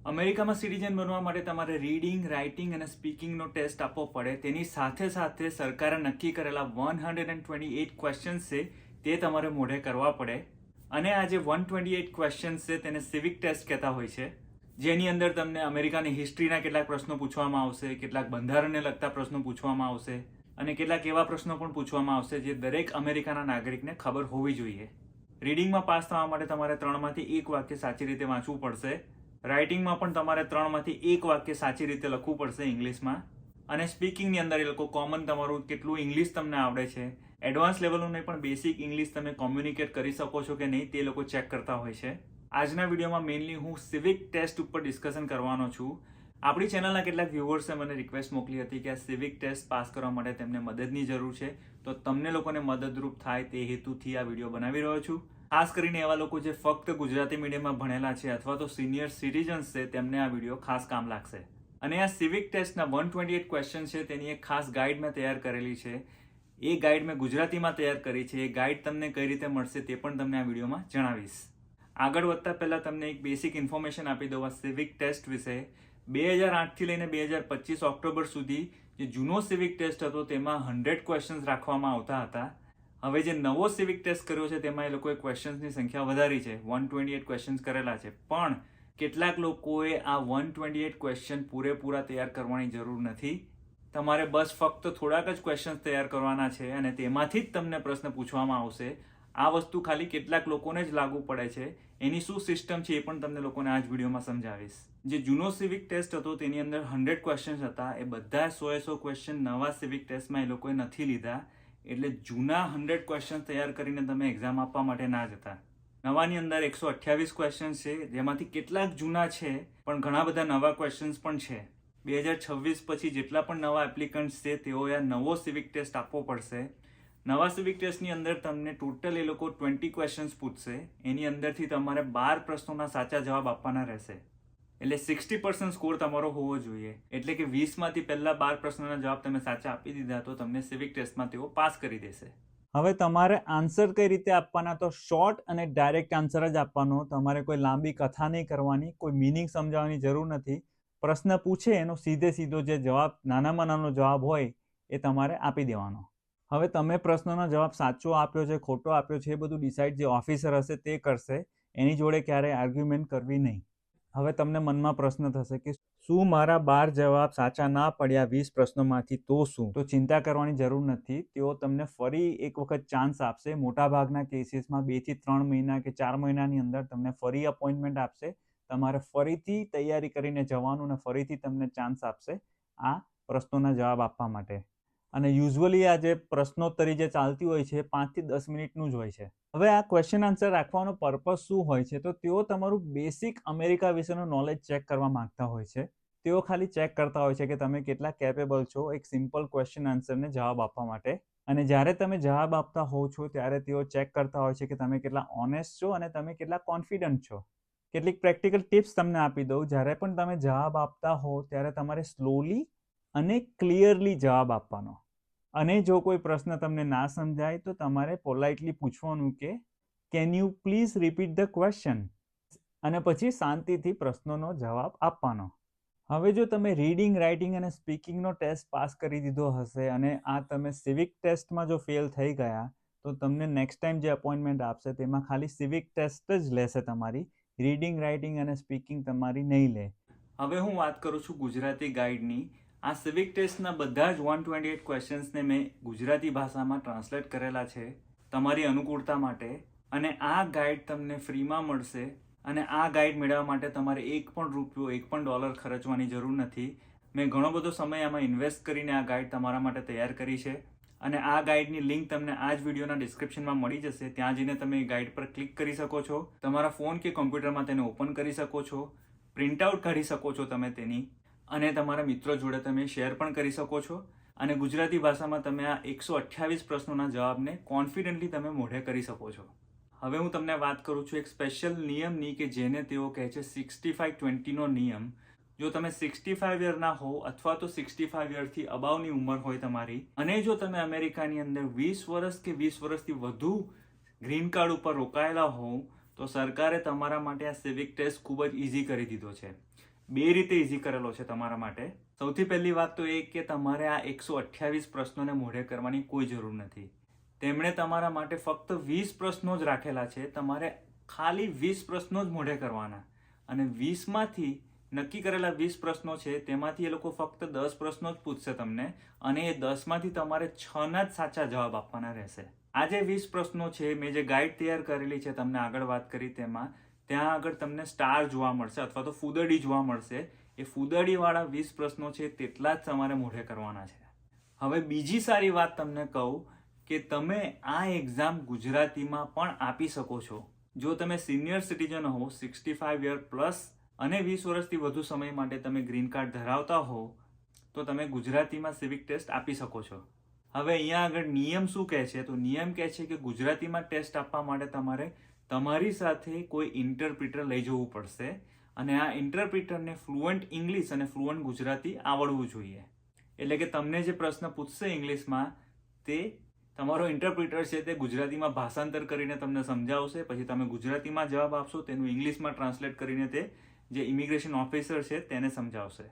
અમેરિકામાં સિટીઝન બનવા માટે તમારે રીડિંગ, રાઇટિંગ અને સ્પીકિંગનો ટેસ્ટ આપવો પડે. તેની સાથે સાથે સરકારે નક્કી કરેલા 128 ક્વેશ્ચન્સ છે તે તમારે મોઢે કરવા પડે. અને આ જે 128 ક્વેશ્ચન્સ છે તેને સિવિક ટેસ્ટ કહેતા હોય છે, જેની અંદર તમને અમેરિકાની હિસ્ટ્રીના કેટલાક પ્રશ્નો પૂછવામાં આવશે, કેટલાક બંધારણને લગતા પ્રશ્નો પૂછવામાં આવશે અને કેટલાક એવા પ્રશ્નો પણ પૂછવામાં આવશે જે દરેક અમેરિકાના નાગરિકને ખબર હોવી જોઈએ. રીડિંગમાં પાસ થવા માટે તમારે 3માંથી 1 વાક્ય સાચી રીતે વાંચવું પડશે. રાઇટિંગમાં પણ તમારે 3માંથી 1 વાક્ય સાચી રીતે લખવું પડશે ઇંગ્લિશમાં. અને સ્પીકિંગની અંદર એ લોકો કોમન તમારું કેટલું ઇંગ્લિશ તમને આવડે છે, એડવાન્સ લેવલનું નહીં પણ બેસિક ઇંગ્લિશ તમે કોમ્યુનિકેટ કરી શકો છો કે નહીં તે લોકો ચેક કરતા હોય છે. આજના વિડીયોમાં મેઇનલી હું સિવિક ટેસ્ટ ઉપર ડિસ્કશન કરવાનો છું. આપણી ચેનલના કેટલાક વ્યુઅર્સે મને રિક્વેસ્ટ મોકલી હતી કે આ સિવિક ટેસ્ટ પાસ કરવા માટે તેમને મદદની જરૂર છે, તો તમને લોકોને મદદરૂપ થાય તે હેતુથી આ વિડીયો બનાવી રહ્યો છું. ખાસ કરીને એવા લોકો જે ફક્ત ગુજરાતી મીડિયમમાં ભણેલા છે અથવા તો સિનિયર સિટીઝન્સ છે તેમને આ વિડીયો ખાસ કામ લાગશે. અને આ સિવિક ટેસ્ટના 128 ક્વેશ્ચન છે તેની એક ખાસ ગાઈડ મેં તૈયાર કરેલી છે. એ ગાઈડ મેં ગુજરાતીમાં તૈયાર કરી છે. એ ગાઈડ તમને કઈ રીતે મળશે તે પણ તમને આ વિડીયોમાં જણાવીશ. આગળ વધતા પહેલાં તમને એક બેસિક ઇન્ફોર્મેશન આપી દઉં આ સિવિક ટેસ્ટ વિશે. 2008થી લઈને 2025 ઓક્ટોબર સુધી જે જૂનો સિવિક ટેસ્ટ હતો તેમાં 100 ક્વેશ્ચન્સ રાખવામાં આવતા હતા. હવે જે નવો સિવિક ટેસ્ટ કર્યો છે તેમાં એ લોકોએ ક્વેશ્ચન્સની સંખ્યા વધારી છે, 128 ક્વેશ્ચન્સ કરેલા છે. પણ કેટલાક લોકોએ આ 128 ક્વેશ્ચન પૂરેપૂરા તૈયાર કરવાની જરૂર નથી. તમારે બસ ફક્ત થોડાક જ ક્વેશ્ચન્સ તૈયાર કરવાના છે અને તેમાંથી જ તમને પ્રશ્ન પૂછવામાં આવશે. આ વસ્તુ ખાલી કેટલાક લોકોને જ લાગુ પડે છે. એની શું સિસ્ટમ છે એ પણ તમને લોકોને આ જ વિડીયોમાં સમજાવીશ. જે જૂનો સિવિક ટેસ્ટ હતો તેની અંદર 100 ક્વેશ્ચન્સ હતા. એ બધા 100 ક્વેશ્ચન નવા સિવિક ટેસ્ટમાં એ લોકોએ નથી લીધા. એટલે જૂના 100 ક્વેશ્ચન તૈયાર કરીને તમે એક્ઝામ આપવા માટે ના જતા. નવાની અંદર 128 ક્વેશ્ચન છે, જેમાંથી કેટલાક જૂના છે પણ ઘણા બધા નવા ક્વેશ્ચન્સ પણ છે. 2026 પછી જેટલા પણ નવા એપ્લિકન્ટ્સ છે તેઓએ આ નવો સિવિક ટેસ્ટ આપવો પડશે. નવા સિવિક ટેસ્ટની અંદર તમને ટોટલ એ લોકો 20 ક્વેશ્ચન્સ પૂછશે. એની અંદરથી તમારે 12 પ્રશ્નોના સાચા જવાબ આપવાના રહેશે. એટલે 60% સ્કોર તમારો હોવો જોઈએ. એટલે કે 20માંથી પહેલા 12 પ્રશ્નોના જવાબ તમે સાચા આપી દીધા તો તમને સિવિક ટેસ્ટમાં તેઓ પાસ કરી દેશે. હવે તમારે આન્સર કઈ રીતે આપવાના, તો શોર્ટ અને ડાયરેક્ટ આન્સર જ આપવાનો. તમારે કોઈ લાંબી કથા નહીં કરવાની, કોઈ મિનિંગ સમજાવવાની જરૂર નથી. પ્રશ્ન પૂછે એનો સીધો જે જવાબ, નાનામાં નાનો જવાબ હોય એ તમારે આપી દેવાનો. હવે તમે પ્રશ્નનો જવાબ સાચો આપ્યો છે, ખોટો આપ્યો છે, એ બધું ડિસાઇડ જે ઓફિસર હશે તે કરશે. એની જોડે ક્યારેય આર્ગ્યુમેન્ટ કરવી નહીં. હવે તમને મનમાં પ્રશ્ન થશે કે શું મારા 12 જવાબ સાચા ના પડ્યા 20 પ્રશ્નોમાંથી તો શું? તો ચિંતા કરવાની જરૂર નથી. તેઓ તમને ફરી એક વખત ચાન્સ આપશે. મોટાભાગના કેસીસમાં 2 થી 3 મહિના કે 4 મહિનાની અંદર તમને ફરી અપોઇન્ટમેન્ટ આપશે. તમારે ફરીથી તૈયારી કરીને જવાનું અને ફરીથી તમને ચાન્સ આપશે આ પ્રશ્નોના જવાબ આપવા માટે. અને યુઝ્યુઅલી આ જે પ્રશ્નોત્તરી જે ચાલતી હોય છે 5 થી 10 મિનિટનું જ હોય છે. હવે આ ક્વેશ્ચન આન્સર રાખવાનો પર્પઝ શું હોય છે, તો તેઓ તમારું બેસિક અમેરિકા વિશેનું નોલેજ ચેક કરવા માંગતા હોય છે. તેઓ ખાલી ચેક કરતા હોય છે કે તમે કેટલા કેપેબલ છો એક સિમ્પલ ક્વેશ્ચન આન્સરને જવાબ આપવા માટે. અને જ્યારે તમે જવાબ આપતા હોવ છો ત્યારે તેઓ ચેક કરતા હોય છે કે તમે કેટલા ઓનેસ્ટ છો અને તમે કેટલા કોન્ફિડન્ટ છો. કેટલીક પ્રેક્ટિકલ ટિપ્સ તમને આપી દઉં. જ્યારે પણ તમે જવાબ આપતા હો ત્યારે તમારે સ્લોલી અને ક્લિયરલી જવાબ આપવાનો. અને જો કોઈ પ્રશ્ન તમને ના સમજાય તો તમારે પોલાઇટલી પૂછવાનું કે can you please repeat the question, અને પછી શાંતિથી પ્રશ્નોનો જવાબ આપવાનો. હવે જો તમે રીડિંગ, રાઇટિંગ અને સ્પીકિંગનો ટેસ્ટ પાસ કરી દીધો હશે અને આ તમે સિવિક ટેસ્ટમાં જો ફેલ થઈ ગયા તો તમને નેક્સ્ટ ટાઈમ જે અપોઇન્ટમેન્ટ આપશે તેમાં ખાલી સિવિક ટેસ્ટ જ લેશે તમારી. રીડિંગ, રાઇટિંગ અને સ્પીકિંગ તમારી નહીં લે. હવે હું વાત કરું છું ગુજરાતી ગાઈડની. આ સિવિક ટેસ્ટના બધા જ 128 ક્વેશ્ચન્સને મેં ગુજરાતી ભાષામાં ટ્રાન્સલેટ કરેલા છે તમારી અનુકૂળતા માટે. અને આ ગાઈડ તમને ફ્રીમાં મળશે. અને આ ગાઈડ મેળવવા માટે તમારે $1 પણ ખર્ચવાની જરૂર નથી. મેં ઘણો બધો સમય આમાં ઇન્વેસ્ટ કરીને આ ગાઈડ તમારા માટે તૈયાર કરી છે. અને આ ગાઈડની લિંક તમને આ જ વિડીયોના ડિસ્ક્રિપ્શનમાં મળી જશે. ત્યાં જઈને તમે ગાઈડ પર ક્લિક કરી શકો છો. તમારા ફોન કે કોમ્પ્યુટરમાં તેને ઓપન કરી શકો છો, પ્રિન્ટઆઉટ કાઢી શકો છો તમે તેની, અને તમારા મિત્રો જોડે તમે શેર પણ કરી શકો છો. અને ગુજરાતી ભાષામાં તમે આ 128 પ્રશ્નોના જવાબને કોન્ફિડન્ટલી તમે મોઢે કરી શકો છો. હવે હું તમને વાત કરું છું એક સ્પેશિયલ નિયમની કે જેને તેઓ કહે છે 65-20નો નિયમ. જો તમે 65 યરના હો અથવા તો 65 યરથી અબાવની ઉંમર હોય તમારી, અને જો તમે અમેરિકાની અંદર 20 વર્ષ કે 20 વર્ષથી વધુ ગ્રીન કાર્ડ ઉપર રોકાયેલા હોવ તો સરકારે તમારા માટે આ સિવિક ટેસ્ટ ખૂબ જ ઇઝી કરી દીધો છે. બે રીતે ઇઝી કરેલો છે તમારા માટે. સૌથી પહેલી વાત તો એ કે તમારે આ 128 પ્રશ્નોને મોઢે કરવાની કોઈ જરૂર નથી. તેમણે તમારા માટે ફક્ત 20 પ્રશ્નો જ રાખેલા છે. તમારે ખાલી 20 પ્રશ્નો જ મોઢે કરવાના અને 20માંથી નક્કી કરેલા 20 પ્રશ્નો છે તેમાંથી એ લોકો ફક્ત 10 પ્રશ્નો જ પૂછશે તમને અને એ 10માંથી તમારે 6ના જ સાચા જવાબ આપવાના રહેશે. આ જે 20 પ્રશ્નો છે મેં જે ગાઈડ તૈયાર કરેલી છે તમને આગળ વાત કરી તેમાં, ત્યાં આગળ તમને સ્ટાર જોવા મળશે અથવા તો ફૂદડી જોવા મળશે. એ ફૂદડીવાળા 20 પ્રશ્નો છે તેટલા જ તમારે મોઢે કરવાના છે. હવે બીજી સારી વાત તમને કહું કે તમે આ એક્ઝામ ગુજરાતીમાં પણ આપી શકો છો. જો તમે સિનિયર સિટીઝન હો, 65 યર પ્લસ અને 20 વર્ષથી વધુ સમય માટે તમે ગ્રીન કાર્ડ ધરાવતા હો તો તમે ગુજરાતીમાં સિવિક ટેસ્ટ આપી શકો છો. હવે અહીંયા આગળ નિયમ શું કહે છે? તો નિયમ કહે છે કે ગુજરાતીમાં ટેસ્ટ આપવા માટે તમારે તમારી સાથે કોઈ ઇન્ટરપ્રિટર લઈ જવું પડશે અને આ ઇન્ટરપ્રિટરને ફ્લુઅન્ટ ઇંગ્લિશ અને ફ્લુઅન્ટ ગુજરાતી આવડવું જોઈએ. એટલે કે તમને જે પ્રશ્ન પૂછશે ઇંગ્લિશમાં તે તમારો ઇન્ટરપ્રિટર છે તે ગુજરાતીમાં ભાષાંતર કરીને તમને સમજાવશે, પછી તમે ગુજરાતીમાં જવાબ આપશો, તેનું ઇંગ્લિશમાં ટ્રાન્સલેટ કરીને તે જે ઇમિગ્રેશન ઓફિસર છે તેને સમજાવશે.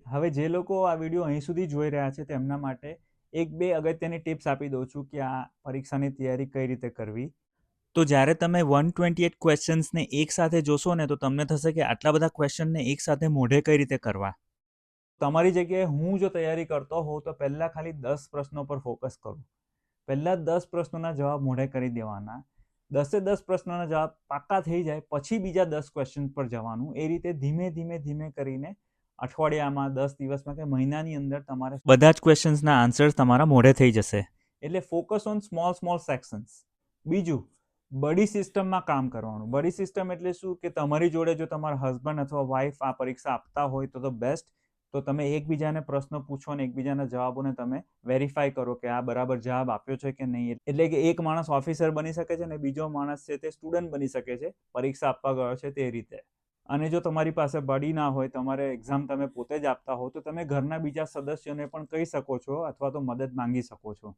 હવે જે લોકો આ વિડીયો અહીં સુધી જોઈ રહ્યા છે તેમના માટે એક બે અગત્યની ટિપ્સ આપી દઉં છું કે આ પરીક્ષાની તૈયારી કઈ રીતે કરવી. તો જ્યારે તમે 128 ક્વેશ્ચન્સને એકસાથે જોશો ને તો તમને થશે કે આટલા બધા ક્વેશ્ચનને એકસાથે મોઢે કઈ રીતે કરવા. તમારી જગ્યાએ હું જો તૈયારી કરતો હોઉં તો પહેલાં ખાલી 10 પ્રશ્નો પર ફોકસ કરું. પહેલાં 10 પ્રશ્નોના જવાબ મોઢે કરી દેવાના. 10 પ્રશ્નોના જવાબ પાક્કા થઈ જાય પછી બીજા 10 ક્વેશ્ચન પર જવાનું. એ રીતે ધીમે ધીમે ધીમે કરીને અઠવાડિયામાં, 10 દિવસમાં કે મહિનાની અંદર તમારે બધા જ ક્વેશ્ચન્સના આન્સર્સ તમારા મોઢે થઈ જશે. એટલે ફોકસ ઓન સ્મોલ સેક્શન્સ. બીજું, બડી સિસ્ટમમાં કામ કરવાનું. બડી સિસ્ટમ એટલે શું કે તમારી જોડે જો તમારા હસબન્ડ અથવા વાઈફ આ પરીક્ષા આપતા હોય તો બેસ્ટ. તો તમે એકબીજાને પ્રશ્નો પૂછો અને એકબીજાના જવાબોને તમે વેરીફાઈ કરો કે આ બરાબર જવાબ આપ્યો છે કે નહીં. એટલે કે એક માણસ ઓફિસર બની શકે છે અને બીજો માણસ છે તે સ્ટુડન્ટ બની શકે છે, પરીક્ષા આપવા ગયો છે તે રીતે. અને જો તમારી પાસે બડી ના હોય, તમારે એક્ઝામ તમે પોતે જ આપતા હો તો તમે ઘરના બીજા સદસ્યોને પણ કહી શકો છો અથવા તો મદદ માંગી શકો છો.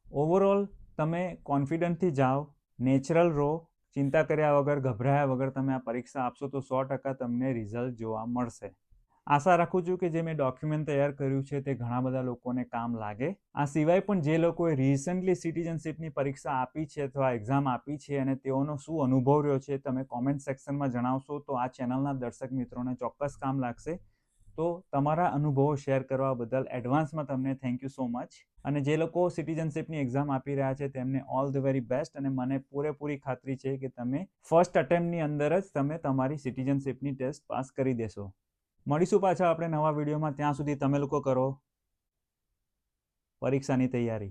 ઓવરઓલ તમે કોન્ફિડન્ટથી જાઓ, નેચરલ રહો, ચિંતા કર્યા વગર, ગભરાયા વગર તમે આ પરીક્ષા આપશો તો 100% તમને રિઝલ્ટ જોવા મળશે. આશા રાખું છું કે જે મેં ડોક્યુમેન્ટ તૈયાર કર્યું છે તે ઘણા બધા લોકોને કામ લાગે. આ સિવાય પણ જે લોકોએ રિસન્ટલી સિટીઝનશીપની પરીક્ષા આપી છે અથવા એક્ઝામ આપી છે અને તેઓનો શું અનુભવ રહ્યો છે તમે કોમેન્ટ સેક્શનમાં જણાવશો તો આ ચેનલના દર્શક મિત્રોને ચોક્કસ કામ લાગશે. તો તમારા અનુભવો શેર કરવા બદલ એડવાન્સમાં તમને થેન્ક યુ સો મચ. અને જે લોકો સિટીઝનશીપની એક્ઝામ આપી રહ્યા છે તેમને ઓલ ધ વેરી બેસ્ટ. અને મને પૂરેપૂરી ખાતરી છે કે તમે ફર્સ્ટ અટેમ્પ્ટની અંદર જ તમે તમારી સિટીઝનશીપની ટેસ્ટ પાસ કરી દેશો. મળીશું પાછા આપણે નવા વિડીયોમાં. ત્યાં સુધી તમે લોકો કરો પરીક્ષાની તૈયારી.